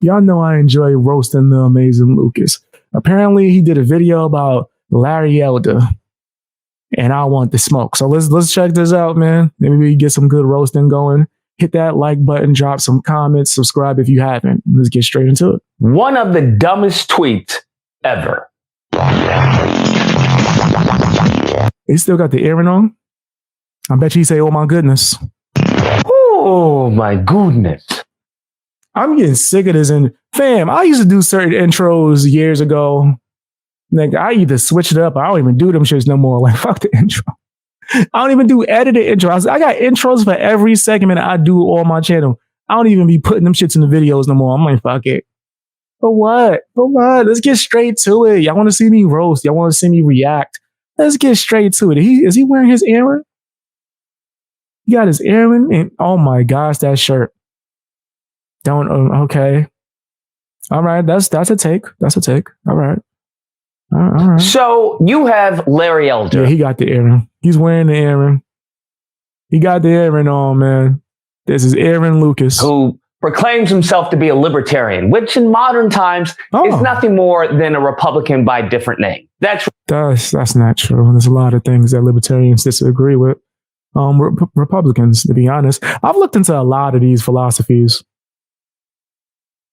Y'all know I enjoy roasting the amazing Lucas. Apparently, he did a video about Larry Elder, and I want the smoke. So let's check this out, man. Maybe we get some good roasting going. Hit that like button, drop some comments, subscribe if you haven't. Let's get straight into it. One of the dumbest tweets ever. He still got the earring on? I bet you say, oh my goodness. Oh my goodness. I'm getting sick of this. And fam, I used to do certain intros years ago. Like, I either switch it up, or I don't even do them shits no more. Like, fuck the intro. I don't even do edited intros. I got intros for every segment I do on my channel. I don't even be putting them shits in the videos no more. I'm like, fuck it. For what? For what? Let's get straight to it. Y'all want to see me roast? Y'all want to see me react? Let's get straight to it. Is he wearing his earring? He got his earring, and oh my gosh, that shirt. Okay. All right, that's a take. That's a take. All right. All right. So you have Larry Elder. Yeah, he got the earring. He's wearing the earring. He got the earring on, man. This is Aaron Lucas, who proclaims himself to be a libertarian, which in modern times is nothing more than a Republican by different name. That's not true. There's a lot of things that libertarians disagree with. Republicans, to be honest. I've looked into a lot of these philosophies.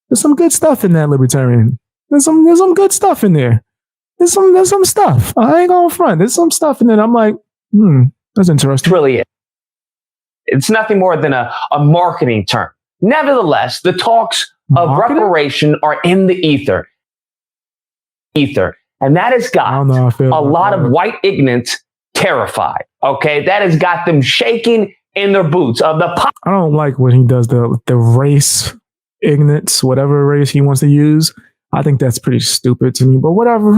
There's some good stuff in that libertarian. There's some good stuff in there. There's some stuff. I ain't going front. There's some stuff in it. I'm like, that's interesting. Really, it's nothing more than a marketing term. Nevertheless, the talks of reparation are in the ether. And that has got a lot of white ignorance terrified. Okay, that has got them shaking in their boots. I don't like when he does the race ignorance, whatever race he wants to use. I think that's pretty stupid to me, but whatever.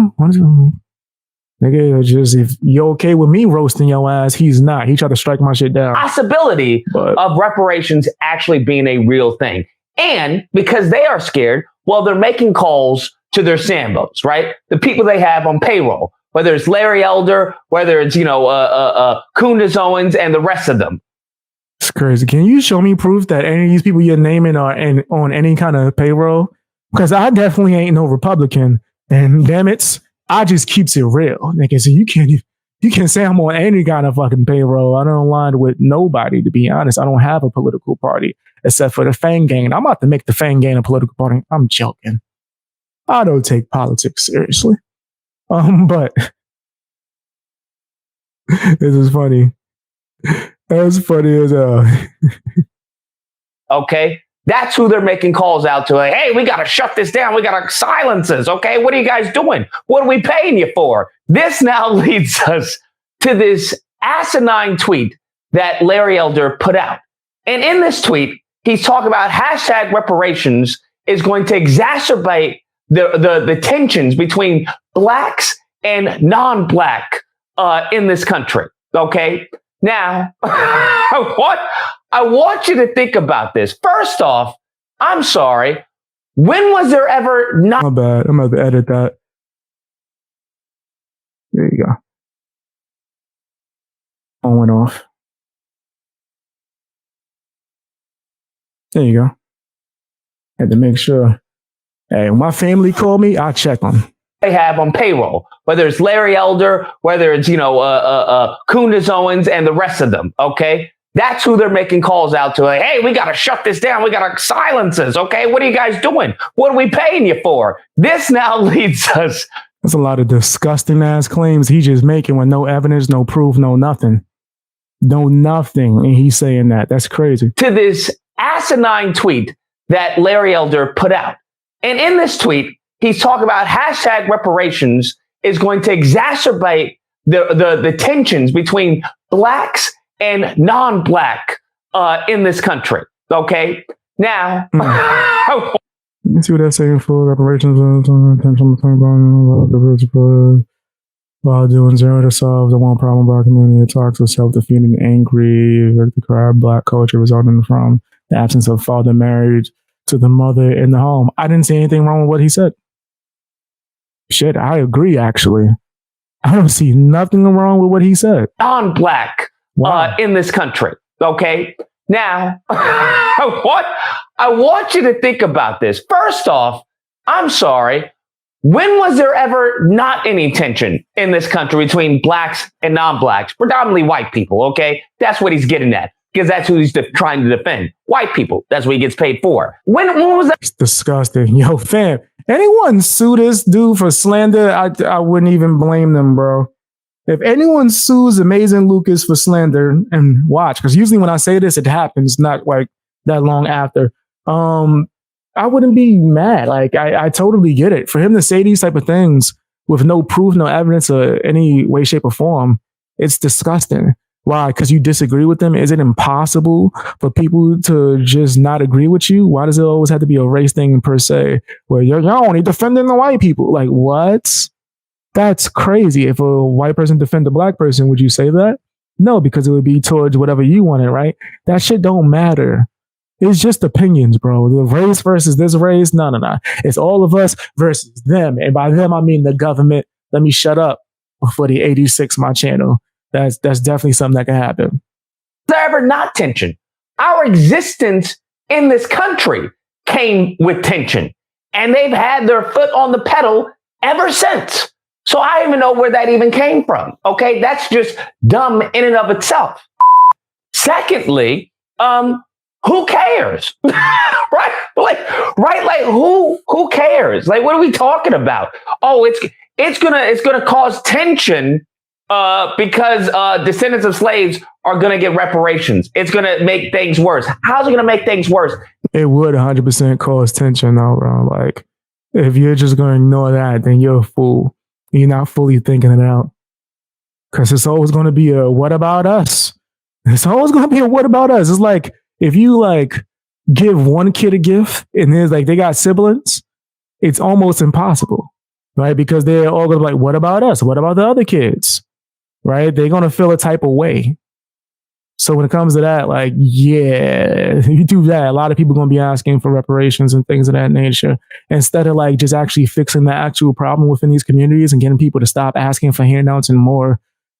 Nigga, just if you're okay with me roasting your ass, he's not. He tried to strike my shit down. Possibility of reparations actually being a real thing. And because they are scared, well, they're making calls to their Sambos, right? The people they have on payroll, whether it's Larry Elder, whether it's, Kunduz Owens and the rest of them. It's crazy. Can you show me proof that any of these people you're naming are on any kind of payroll? Because I definitely ain't no Republican. And damn it, I just keeps it real. Nigga, so you can't say I'm on any kind of fucking payroll. I don't align with nobody, to be honest. I don't have a political party except for the Fang Gang. I'm about to make the Fang Gang a political party. I'm joking. I don't take politics seriously. But this is funny. That's funny as hell. Okay. That's who they're making calls out to. Like, hey, we got to shut this down. We got to silence this. Okay. What are you guys doing? What are we paying you for? This now leads us to this asinine tweet that Larry Elder put out. And in this tweet, he's talking about hashtag reparations is going to exacerbate the tensions between blacks and non-black in this country. Okay. Now, I want you to think about this. First off, I'm sorry. When was there ever not? My bad. I'm going to edit that. There you go. Phone went off. There you go. Had to make sure. Hey, when my family called me, I check them. They have on payroll, whether it's Larry Elder, whether it's, Kunduz Owens and the rest of them. Okay. That's who they're making calls out to. Like, hey, we got to shut this down. We got to silence this. Okay. What are you guys doing? What are we paying you for? This now leads us. That's a lot of disgusting ass claims he's just making with no evidence, no proof, no nothing. No nothing. And he's saying that. That's crazy. To this asinine tweet that Larry Elder put out. And in this tweet, he's talking about hashtag reparations is going to exacerbate the tensions between blacks and non-black in this country. Okay. Now, let's see what that's saying for reparations while doing zero to solve the one problem of our community. It talks of self-defeating, angry, the crowd, black culture resulting from the absence of father married to the mother in the home. I didn't see anything wrong with what he said. Shit, I agree, actually. I don't see nothing wrong with what he said. Non-black in this country. Okay. Now, I want you to think about this. First off, I'm sorry. When was there ever not any tension in this country between blacks and non-blacks? Predominantly white people, okay? That's what he's getting at, because that's who he's trying to defend. White people. That's what he gets paid for. When was that? It's disgusting. Yo, fam, anyone sue this dude for slander, I wouldn't even blame them, bro. If anyone sues Amazing Lucas for slander, and watch, because usually when I say this, it happens not like that long after. I wouldn't be mad. Like I totally get it. For him to say these type of things with no proof, no evidence, or any way, shape, or form, it's disgusting. Why? Because you disagree with them? Is it impossible for people to just not agree with you? Why does it always have to be a race thing per se? Where you're only defending the white people? Like what? That's crazy. If a white person defend a black person, would you say that? No, because it would be towards whatever you wanted, right? That shit don't matter. It's just opinions, bro. The race versus this race. No. It's all of us versus them. And by them, I mean the government. Let me shut up for the 86, my channel. That's definitely something that can happen. There ever not tension? Our existence in this country came with tension, and they've had their foot on the pedal ever since. So I don't even know where that even came from. Okay, that's just dumb in and of itself. Secondly, who cares? Right? Like who cares? Like, what are we talking about? Oh, it's gonna cause tension because descendants of slaves are gonna get reparations. It's gonna make things worse. How's it gonna make things worse? It would 100% cause tension, though, bro. Like, if you're just gonna ignore that, then you're a fool. You're not fully thinking it out. Because it's always gonna be a what about us? It's always gonna be a what about us? It's like if you like give one kid a gift and there's like they got siblings, it's almost impossible, right? Because they're all gonna be like, what about us? What about the other kids? Right? They're gonna feel a type of way. So when it comes to that, like, yeah, you do that, a lot of people are going to be asking for reparations and things of that nature, instead of like just actually fixing the actual problem within these communities and getting people to stop asking for handouts and more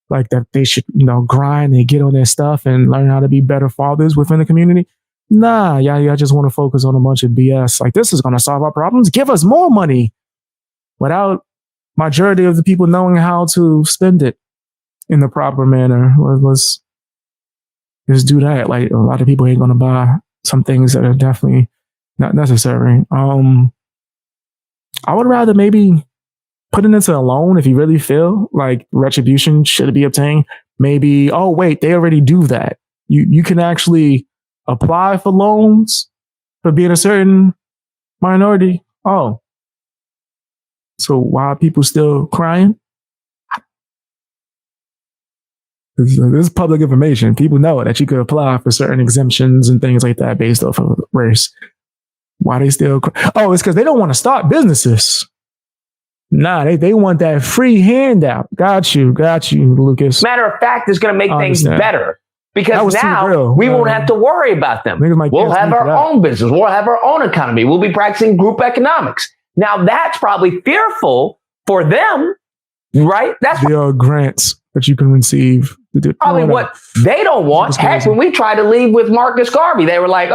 like that they should, grind and get on their stuff and learn how to be better fathers within the community. Nah, y'all just want to focus on a bunch of BS. Like, this is going to solve our problems. Give us more money without majority of the people knowing how to spend it in the proper manner. Let's just do that. Like, a lot of people ain't going to buy some things that are definitely not necessary. I would rather maybe put it into a loan if you really feel like retribution should be obtained. Maybe, oh, wait, they already do that. You can actually apply for loans for being a certain minority. Oh, so why are people still crying? This is public information. People know that you could apply for certain exemptions and things like that based off of race. Why they still cry? Oh, it's because they don't want to start businesses. Nah, they want that free handout. Got you, Lucas. Matter of fact, it's going to make things better because now we won't have to worry about them. We'll have our own business. We'll have our own economy. We'll be practicing group economics. Now, that's probably fearful for them, right? That's there are grants that you can receive. Probably what they don't want. Heck, when we tried to leave with Marcus Garvey, they were like,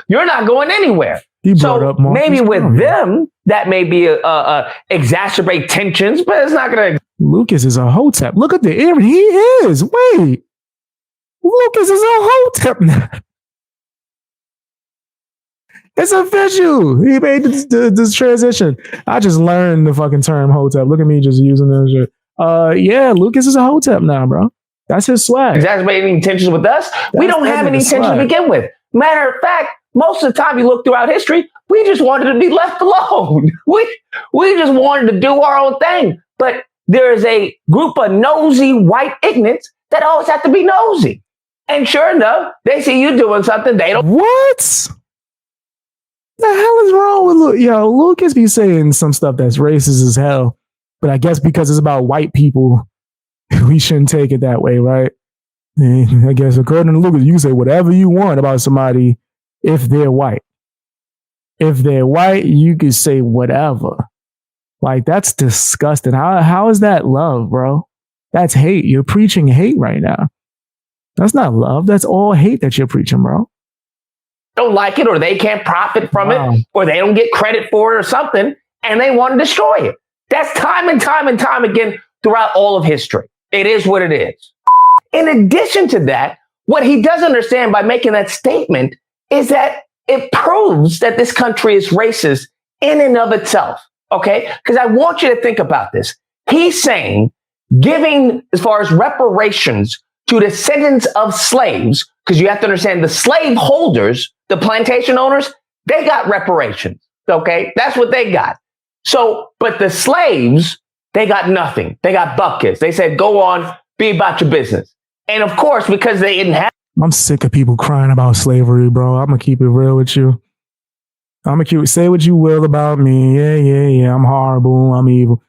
you're not going anywhere. So maybe with them, that may be exacerbate tensions, but it's not going to. Lucas is a hotep. Look at the ear. He is. Wait. Lucas is a hotep now. It's official. He made this transition. I just learned the fucking term hotep. Look at me just using this shit. Yeah, Lucas is a hotep now, bro. That's his swag. Exacerbating tensions with us. We don't have any tension to begin with. Matter of fact, most of the time you look throughout history, we just wanted to be left alone. We just wanted to do our own thing. But there is a group of nosy white ignorants that always have to be nosy. And sure enough, they see you doing something they don't. What? The hell is wrong with Lucas be saying some stuff that's racist as hell. But I guess because it's about white people, we shouldn't take it that way, right? And I guess according to Lucas, you can say whatever you want about somebody if they're white. If they're white, you can say whatever. Like, that's disgusting. How is that love, bro? That's hate. You're preaching hate right now. That's not love. That's all hate that you're preaching, bro. Don't like it, or they can't profit from it, or they don't get credit for it or something, and they want to destroy it. That's time and time and time again throughout all of history. It is what it is. In addition to that, what he does understand by making that statement is that it proves that this country is racist in and of itself. Okay? Because I want you to think about this. He's saying giving, as far as reparations to descendants of slaves, because you have to understand the slave holders, the plantation owners, they got reparations. Okay? That's what they got. So, but the slaves, they got nothing. They got buckets. They said, go on, be about your business. And of course, because they didn't have. I'm sick of people crying about slavery, bro. I'm going to keep it real with you. Say what you will about me. Yeah. I'm horrible. I'm evil.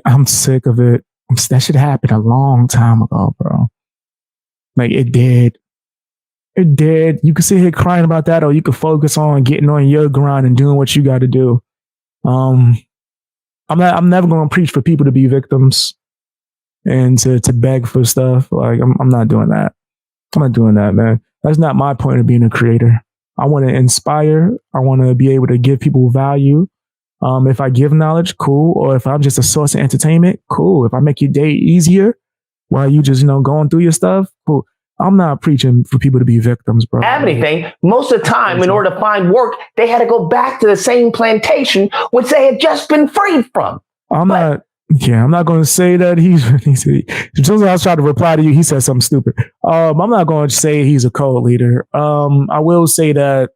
I'm sick of it. That shit happened a long time ago, bro. Like, it did. It did. You can sit here crying about that, or you can focus on getting on your grind and doing what you got to do. I'm never going to preach for people to be victims and to beg for stuff. Like, I'm not doing that. I'm not doing that, man. That's not my point of being a creator. I want to inspire. I want to be able to give people value. If I give knowledge, cool. Or if I'm just a source of entertainment, cool. If I make your day easier while you just, going through your stuff, cool. I'm not preaching for people to be victims, bro. Have anything. Most of the time, in order to find work, they had to go back to the same plantation, which they had just been freed from. I'm not going to say that sometimes I was trying to reply to you. He said something stupid. I'm not going to say he's a cult leader. I will say that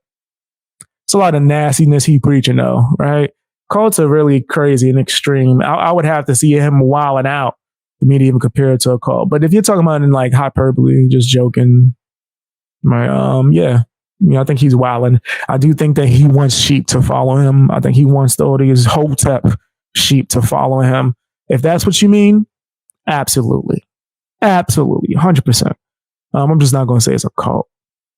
it's a lot of nastiness he preaching though, right? Cults are really crazy and extreme. I would have to see him wilding out for me to even compare it to a cult. But if you're talking about in like hyperbole, just joking, right? I think he's wilding. I do think that he wants sheep to follow him. I think he wants all these Hotep sheep to follow him. If that's what you mean, absolutely, 100%. I'm just not going to say it's a cult.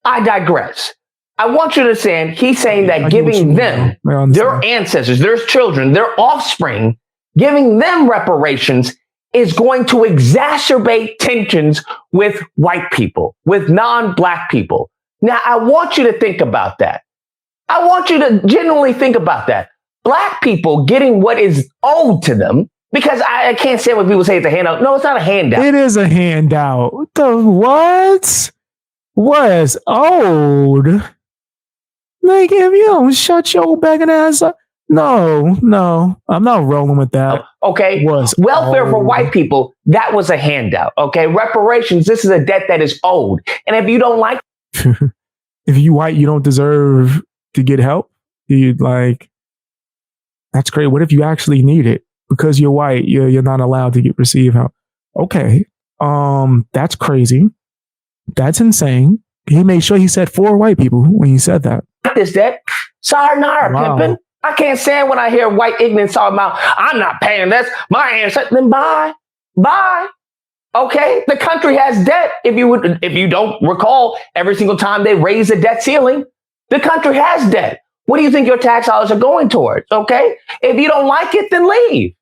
I digress. I want you to understand, he's saying that giving them, their ancestors, their children, their offspring, giving them reparations is going to exacerbate tensions with white people, with non-black people. Now, I want you to think about that. I want you to genuinely think about that. Black people getting what is owed to them, because I can't say when people say it's a handout. No, it's not a handout. It is a handout. The what? What's owed? Like, if you don't shut your begging ass up. No, I'm not rolling with that. Okay. Welfare for white people, that was a handout. Okay. Reparations, this is a debt that is owed. And if you don't like. If you white, you don't deserve to get help. That's great. What if you actually need it? Because you're white, you're not allowed to receive help. Okay. That's crazy. That's insane. He made sure he said 4 white people when he said that. This debt. Sayonara, pimpin'. I can't stand when I hear white ignorance talking about, I'm not paying this. My ancestors. Then bye. Okay. The country has debt. If you don't recall, every single time they raise the debt ceiling, the country has debt. What do you think your tax dollars are going towards? Okay. If you don't like it, then leave.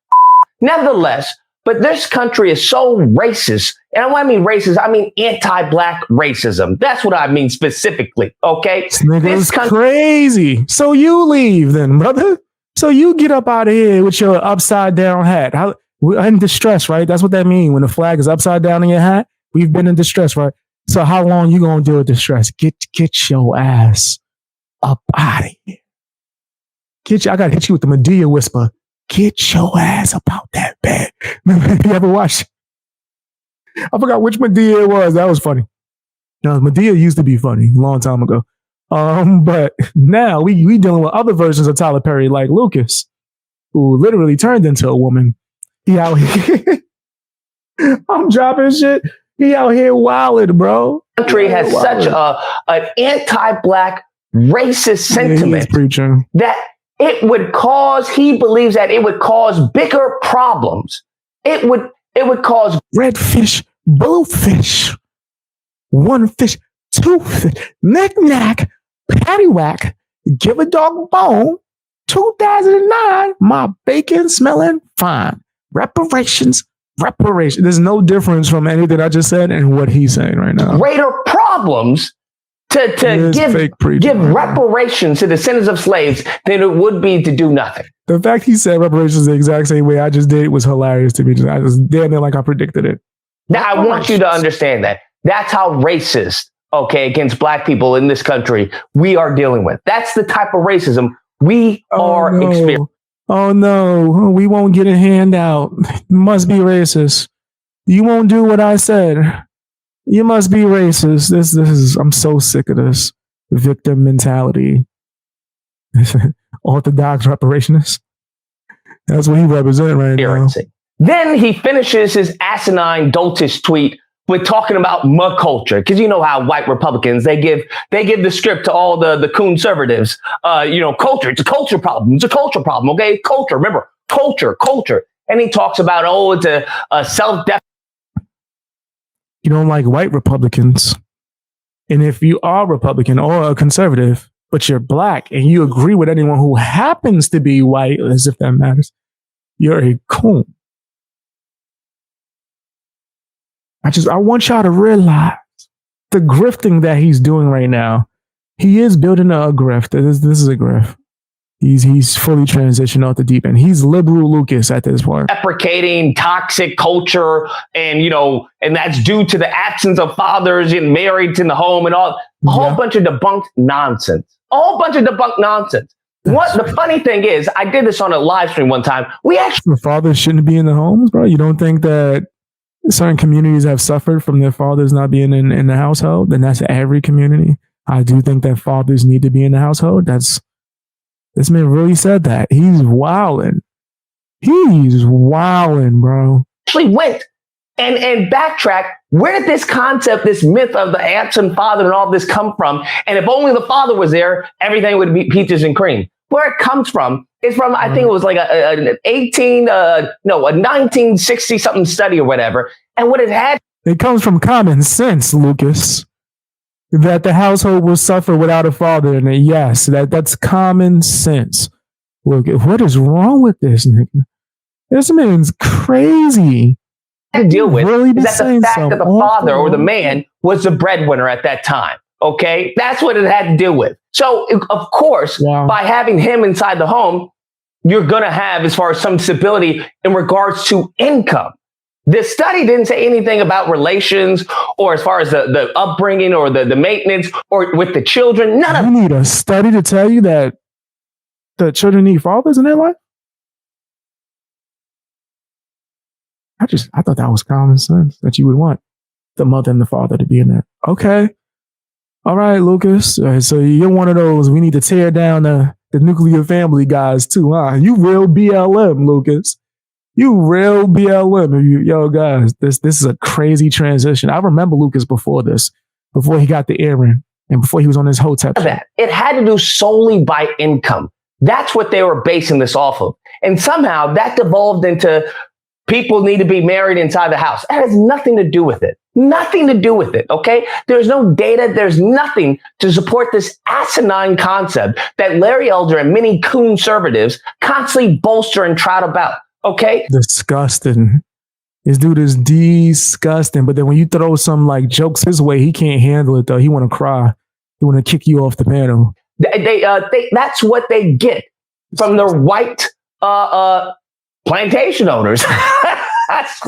Nevertheless, but this country is so racist. And when I mean racist, I mean anti-black racism. That's what I mean specifically. Okay. This country crazy. So you leave then, brother. So you get up out of here with your upside down hat. We're in distress, right? That's what that means. When the flag is upside down in your hat, we've been in distress, right? So how long you gonna deal with distress? Get your ass up out of here. I gotta hit you with the Medea whisper. Get your ass up out that bed. Remember, you ever watched? I forgot which Medea it was. That was funny. Medea used to be funny a long time ago. But now we dealing with other versions of Tyler Perry, like Lucas, who literally turned into a woman. He out here. I'm dropping shit. He out here wilding, bro. Country has such an anti-black racist sentiment that it would cause, he believes that it would cause bigger problems. It would cause red fish, blue fish, one fish, two fish, knack, paddywhack, give a dog a bone, 2009, my bacon smelling fine. Reparations Reparation. There's no difference from anything I just said and what he's saying right now. Greater problems to give reparations to descendants of slaves than it would be to do nothing. The fact he said reparations the exact same way I just did was hilarious to me. I just damn near like I predicted it. Now, I want you to understand that. That's how racist, against black people in this country we are dealing with. That's the type of racism we are experiencing. Oh no, we won't get a handout. Must be racist. You won't do what I said. You must be racist. This is. I'm so sick of this victim mentality. Orthodox reparationists. That's what he represents right now. Then he finishes his asinine, doltish tweet with talking about mug culture, because you know how white Republicans they give the script to all the conservatives. Culture. It's a culture problem. It's a culture problem. Okay, culture. Remember, culture. And he talks about it's a self-definition. You don't like white Republicans, and if you are Republican or a conservative, but you're black and you agree with anyone who happens to be white, as if that matters, you're a coon. I want y'all to realize the grifting that he's doing right now. He is building a grift. This is a grift. He's fully transitioned off the deep end. He's liberal Lucas at this point. Deprecating toxic culture and that's due to the absence of fathers and married in the home and all. A whole bunch of debunked nonsense. What the funny thing is, I did this on a live stream one time. The fathers shouldn't be in the homes, bro. You don't think that certain communities have suffered from their fathers not being in the household? Then that's every community. I do think that fathers need to be in the household. This man really said that. He's wilding. Bro. Actually went and backtrack. Where did this concept, this myth of the absent father and all this come from? And if only the father was there, everything would be peaches and cream. Where it comes from is from, I think it was like a 1960 something study or whatever. And what it comes from common sense, Lucas. That the household will suffer without a father. And yes, that's common sense. Look, what is wrong with this nigga? This man's crazy. To deal with is that the fact that the father or the man was the breadwinner at that time. Okay, that's what it had to deal with. So, of course, by having him inside the home, you're going to have, as far as some stability in regards to income. The study didn't say anything about relations or as far as the upbringing or the maintenance or with the children. None of You need a study to tell you that the children need fathers in their life? I thought that was common sense, that you would want the mother and the father to be in there. Okay. All right, Lucas. All right, so you're one of those, we need to tear down the nuclear family guys too, huh? You real BLM, Lucas. You real BLM. Yo, guys, this is a crazy transition. I remember Lucas before he got the Aaron and before he was on his Hotep. It had to do solely by income. That's what they were basing this off of. And somehow that devolved into people need to be married inside the house. That has nothing to do with it. Nothing to do with it, okay? There's no data. There's nothing to support this asinine concept that Larry Elder and many conservatives constantly bolster and trot about, okay? Disgusting. This dude is disgusting. But then when you throw some like jokes his way, he can't handle it though. He want to cry. He want to kick you off the panel. That's what they get from their white plantation owners. That's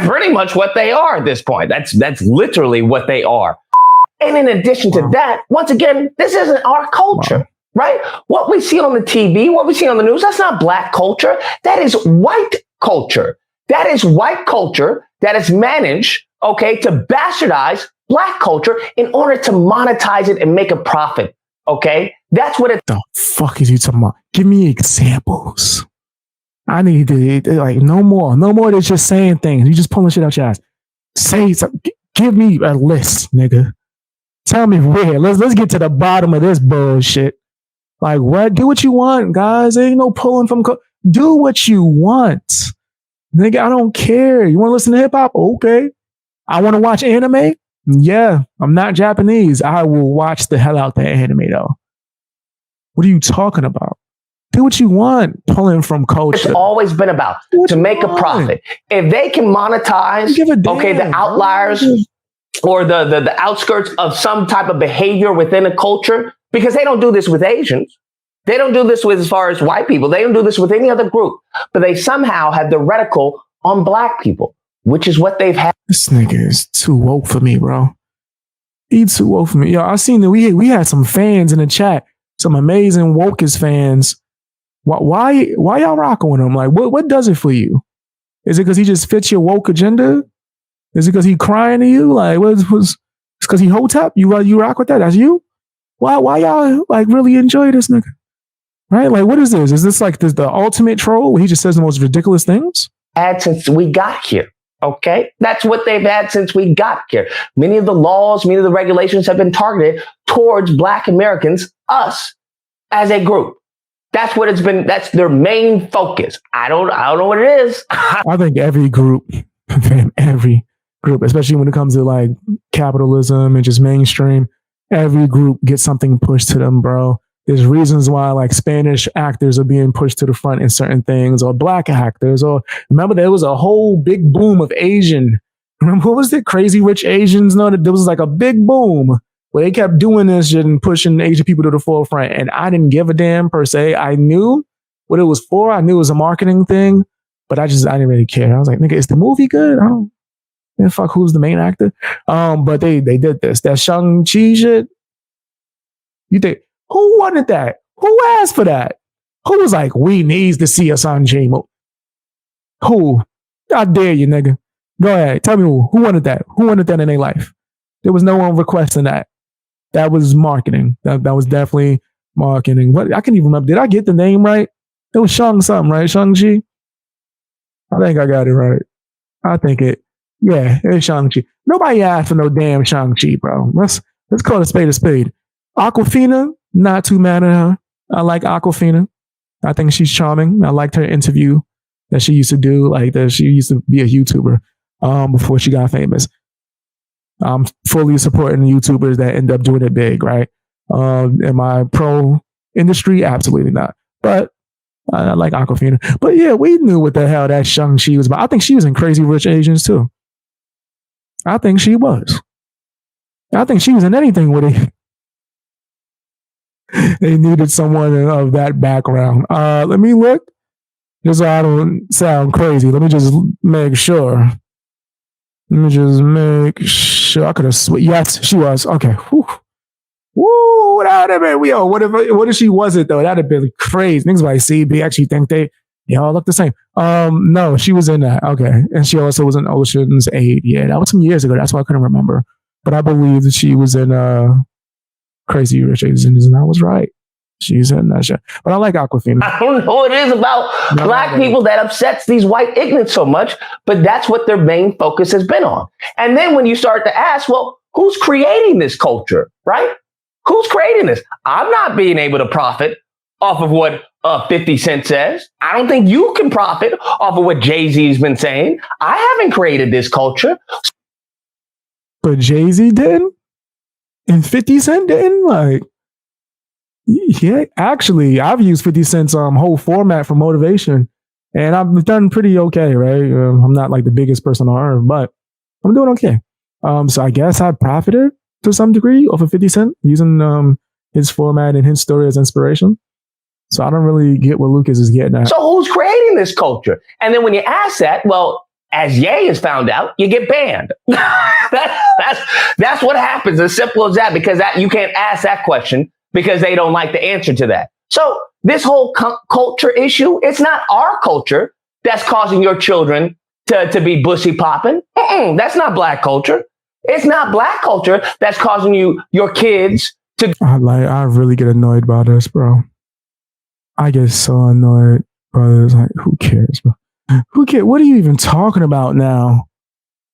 pretty much what they are at this point. That's literally what they are. And in addition to that, once again, this isn't our culture, right? What we see on the TV, what we see on the news, that's not black culture. That is white culture. That is white culture that is managed, okay, to bastardize black culture in order to monetize it and make a profit, okay? That's what the fuck is you talking about? Give me examples. I need to, like, no more than just saying things. You just pulling shit out your ass. Say something. Give me a list, nigga. Tell me where. Let's get to the bottom of this bullshit. Like, what? Do what you want, guys. There ain't no pulling from. Do what you want, nigga. I don't care. You want to listen to hip hop? Okay. I want to watch anime. Yeah, I'm not Japanese. I will watch the hell out that anime though. What are you talking about? Do what you want, pulling from culture. It's always been about to make a profit. If they can monetize, the outliers or the outskirts of some type of behavior within a culture, because they don't do this with Asians. They don't do this with as far as white people. They don't do this with any other group, but they somehow have the reticle on black people, which is what they've had. This nigga is too woke for me, bro. He too woke for me. Yo, I seen that we had some fans in the chat, some amazing wokest fans. Why y'all rocking with him? Like, what does it for you? Is it because he just fits your woke agenda? Is it because he crying to you? Like, it's because he hotep? You rock with that? That's you? Why y'all like really enjoy this nigga? Right? Like, what is this? Is this like the ultimate troll where he just says the most ridiculous things? Had since we got here. Okay, that's what they've had since we got here. Many of the laws, many of the regulations have been targeted towards Black Americans, us as a group. That's what it's been. That's their main focus. I don't know what it is. I think every group, especially when it comes to like capitalism and just mainstream, every group gets something pushed to them, bro. There's reasons why like Spanish actors are being pushed to the front in certain things, or Black actors, or remember there was a whole big boom of Asian. Remember what was it? Crazy Rich Asians? No, there was like a big boom where they kept doing this shit and pushing Asian people to the forefront. And I didn't give a damn per se. I knew what it was for. I knew it was a marketing thing, but I didn't really care. I was like, nigga, is the movie good? I don't fuck who's the main actor. But they did this. That Shang-Chi shit. You think, who wanted that? Who asked for that? Who was like, we need to see a Shang-Chi movie? Who? I dare you, nigga. Go ahead. Tell me who wanted that? Who wanted that in their life? There was no one requesting that. That was marketing. That was definitely marketing. What I can't even remember. Did I get the name right? It was Shang something, right? Shang-Chi? I think I got it right. Yeah, it's Shang-Chi. Nobody asked for no damn Shang-Chi, bro. Let's call it a spade. Aquafina, not too mad at her. I like Aquafina. I think she's charming. I liked her interview that she used to do. Like that, she used to be a YouTuber before she got famous. I'm fully supporting YouTubers that end up doing it big, right? Am I pro industry? Absolutely not. But I like Aquafina. But yeah, we knew what the hell that Shang-Chi was about. I think she was in Crazy Rich Asians too. I think she was. I think she was in anything with it. They needed someone of that background. Let me look. Just so I don't sound crazy. Let me just make sure. I could have yes, she was. Okay. Woo, that would have been, yo, what if she wasn't though? That'd have been crazy. Niggas might see, they actually think they all look the same. No, she was in that. Okay. And she also was in Ocean's 8. Yeah, that was some years ago. That's why I couldn't remember. But I believe that she was in Crazy Rich Asians, and I was right. She's in that shit. But I like Aquafina. I don't know what it is about Black people that upsets these white ignorants so much, but that's what their main focus has been on. And then when you start to ask, well, who's creating this culture, right? Who's creating this? I'm not being able to profit off of what 50 Cent says. I don't think you can profit off of what Jay-Z's been saying. I haven't created this culture. But Jay-Z didn't? And 50 Cent didn't? Like, yeah, actually, I've used 50 Cent's whole format for motivation, and I've done pretty okay, right? I'm not like the biggest person on earth, but I'm doing okay. So I guess I profited to some degree off of 50 Cent using his format and his story as inspiration. So I don't really get what Lucas is getting at. So who's creating this culture? And then when you ask that, well, as Ye has found out, you get banned. That's what happens. As simple as that, because you can't ask that question because they don't like the answer to that. So this whole culture issue, it's not our culture that's causing your children to be bussy popping. That's not Black culture. It's not Black culture that's causing your kids to. I really get annoyed by this, bro. I get so annoyed by this. Like, who cares, bro? Who cares? What are you even talking about now?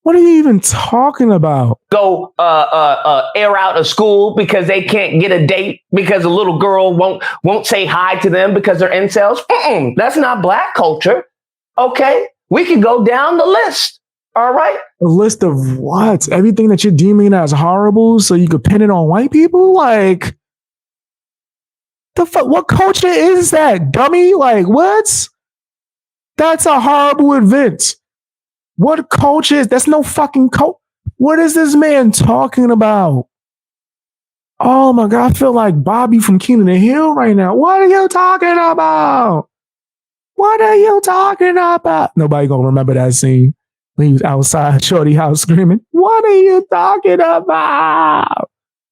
What are you even talking about? Go air out of school because they can't get a date because a little girl won't say hi to them because they're incels. That's not Black culture. Okay, we can go down the list. All right. A list of what? Everything that you're deeming as horrible, so you could pin it on white people? Like, The fuck? What culture is that, dummy? Like, what? That's a horrible event. What culture is? That's no fucking culture. What is this man talking about? Oh my God, I feel like Bobby from King of the Hill right now. What are you talking about? What are you talking about? Nobody gonna remember that scene when he was outside Shorty house screaming, what are you talking about?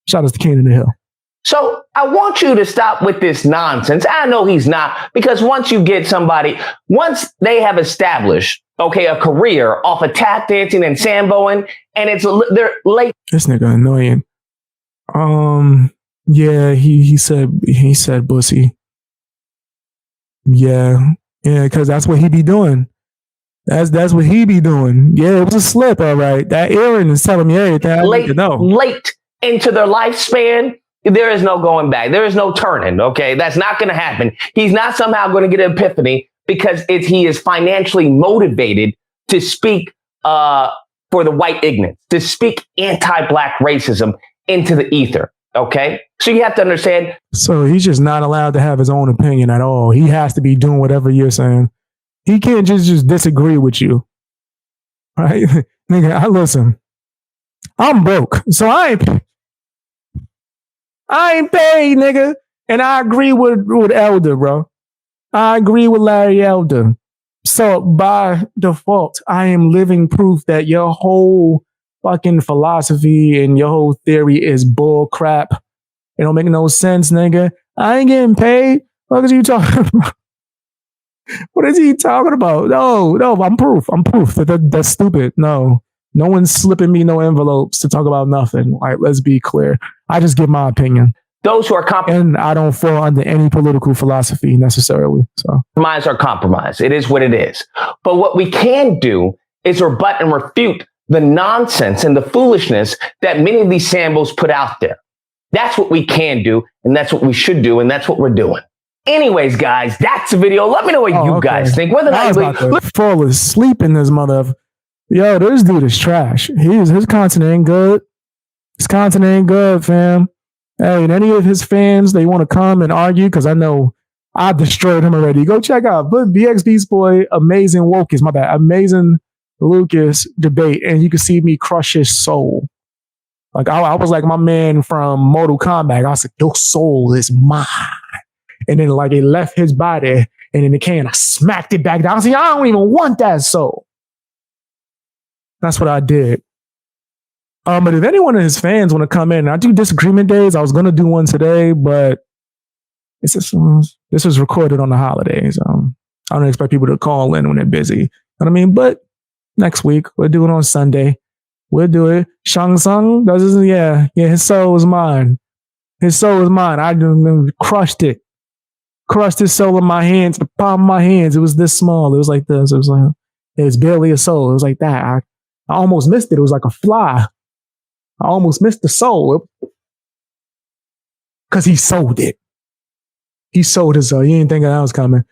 Shout out to King of the Hill. So I want you to stop with this nonsense. I know he's not, because once you get somebody, once they have established, okay, a career off of tap dancing and samboing, and they're late. This nigga annoying. Yeah, he said bussy. Yeah, because that's what he be doing. That's what he be doing. Yeah, it was a slip, all right. That Aaron is telling me everything I need to know. Late into their lifespan, there is no going back. There is no turning, okay? That's not going to happen. He's not somehow going to get an epiphany because he is financially motivated to speak for the white ignorance, to speak anti-black racism into the ether, okay? So you have to understand. So he's just not allowed to have his own opinion at all. He has to be doing whatever you're saying. He can't just disagree with you, right? Nigga, listen. I'm broke, so I ain't paid, nigga. And I agree with Elder, bro. I agree with Larry Elder. So by default, I am living proof that your whole fucking philosophy and your whole theory is bull crap. It don't make no sense, nigga. I ain't getting paid. What is you talking about? What is he talking about? No, I'm proof. That's stupid. No one's slipping me no envelopes to talk about nothing. Like, let's be clear. I just give my opinion. Those who are and I don't fall under any political philosophy necessarily. So compromise or compromise. It is what it is. But what we can do is rebut and refute the nonsense and the foolishness that many of these sambos put out there. That's what we can do, and that's what we should do, and that's what we're doing. Anyways, guys, that's the video. Let me know what you guys think. Whether I was about to fall asleep in this mother. Yo, this dude is trash. His content ain't good. His content ain't good, fam. Hey, and any of his fans, they want to come and argue because I know I destroyed him already. Go check out BX Beast Boy, Amazing Wokis, my bad, Amazing Lucas debate, and you can see me crush his soul. Like I was like my man from Mortal Kombat. I was like, your soul is mine. And then like it left his body, and in the can, I smacked it back down. I was like, I don't even want that soul. That's what I did. But if anyone of his fans want to come in, I do disagreement days. I was going to do one today, but this was recorded on the holidays. I don't expect people to call in when they're busy. You know what I mean? But next week, we'll do it on Sunday. We'll do it. Shang Tsung, his soul is mine. His soul is mine. I crushed it. Crushed his soul in my hands, the palm of my hands. It was this small. It was like this. It was barely a soul. It was like that. I almost missed it. It was like a fly. I almost missed the soul because he sold it. He sold his soul. You didn't think that was coming.